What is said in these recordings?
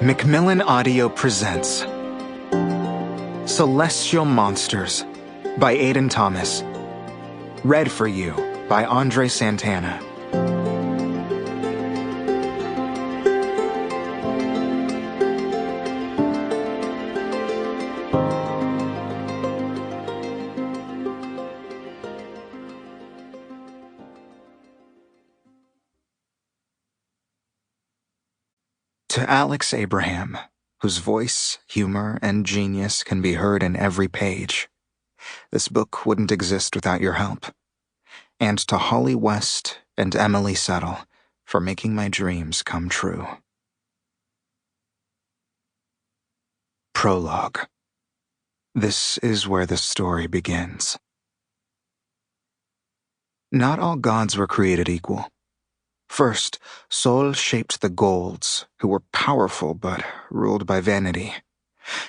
Macmillan Audio presents Celestial Monsters by Aiden Thomas. Read for you by André Santana. To Alex Abraham, whose voice, humor, and genius can be heard in every page, this book wouldn't exist without your help. And to Holly West and Emily Settle for making my dreams come true. Prologue. This is where the story begins. Not all gods were created equal. First, Sol shaped the Golds, who were powerful but ruled by vanity.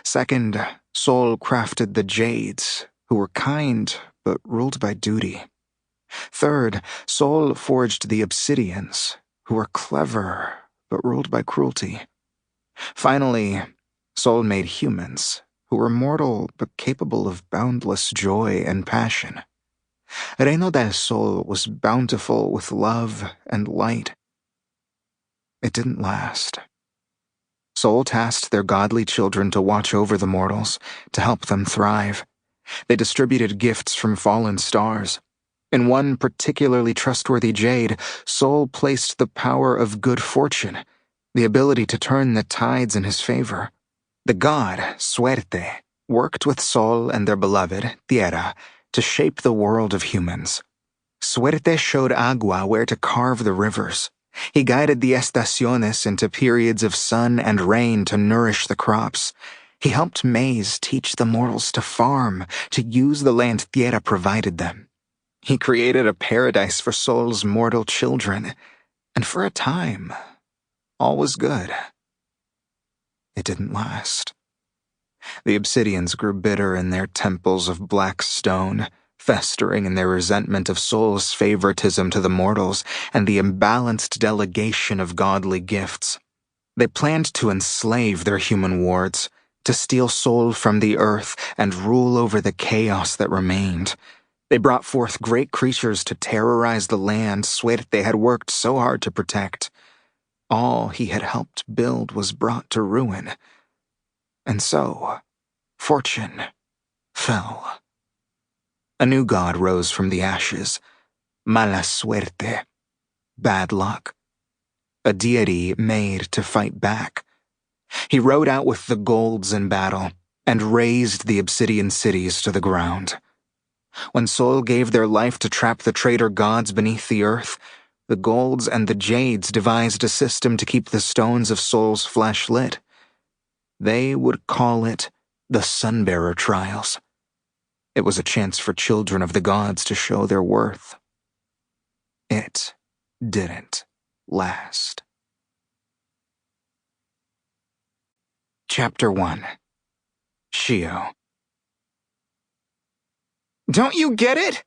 Second, Sol crafted the Jades, who were kind but ruled by duty. Third, Sol forged the Obsidians, who were clever but ruled by cruelty. Finally, Sol made humans, who were mortal but capable of boundless joy and passion. Reino del Sol was bountiful with love and light. It didn't last. Sol tasked their godly children to watch over the mortals, to help them thrive. They distributed gifts from fallen stars. In one particularly trustworthy jade, Sol placed the power of good fortune, the ability to turn the tides in his favor. The god, Suerte, worked with Sol and their beloved, Tierra, to shape the world of humans. Suerte showed Agua where to carve the rivers. He guided the estaciones into periods of sun and rain to nourish the crops. He helped Maize teach the mortals to farm, to use the land Tierra provided them. He created a paradise for Sol's mortal children, and for a time, all was good. It didn't last. The Obsidians grew bitter in their temples of black stone, festering in their resentment of Sol's favoritism to the mortals and the imbalanced delegation of godly gifts. They planned to enslave their human wards, to steal Sol from the earth and rule over the chaos that remained. They brought forth great creatures to terrorize the land Suerte had worked so hard to protect. All he had helped build was brought to ruin. And so, fortune fell. A new god rose from the ashes, Mala Suerte, bad luck. A deity made to fight back. He rode out with the Golds in battle and razed the Obsidian cities to the ground. When Sol gave their life to trap the traitor gods beneath the earth, the Golds and the Jades devised a system to keep the stones of Sol's flesh lit. They would call it the Sunbearer Trials. It was a chance for children of the gods to show their worth. It didn't last. Chapter 1. Shio. Don't you get it?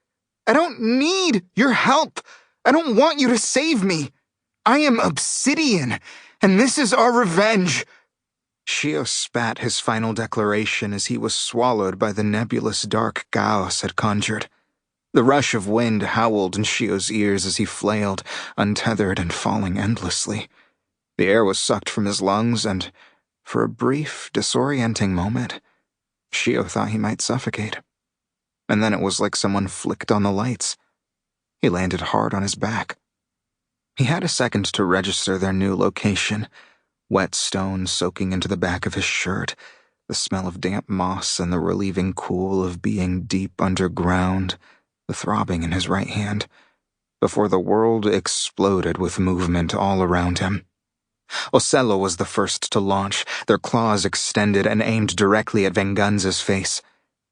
I don't need your help. I don't want you to save me. I am Obsidian, and this is our revenge. Shio spat his final declaration as he was swallowed by the nebulous dark Chaos had conjured. The rush of wind howled in Shio's ears as he flailed, untethered and falling endlessly. The air was sucked from his lungs, and, for a brief, disorienting moment, Shio thought he might suffocate. And then it was like someone flicked on the lights. He landed hard on his back. He had a second to register their new location. Wet stone soaking into the back of his shirt, the smell of damp moss and the relieving cool of being deep underground, the throbbing in his right hand, before the world exploded with movement all around him. Ocello was the first to launch, their claws extended and aimed directly at Venganza's face.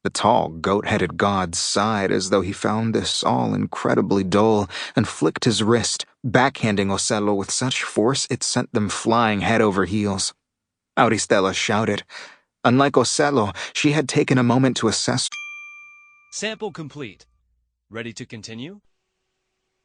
The tall, goat-headed god sighed as though he found this all incredibly dull and flicked his wrist, backhanding Ocello with such force it sent them flying head over heels. Auristela shouted. Unlike Ocello, she had taken a moment to assess. Sample complete. Ready to continue?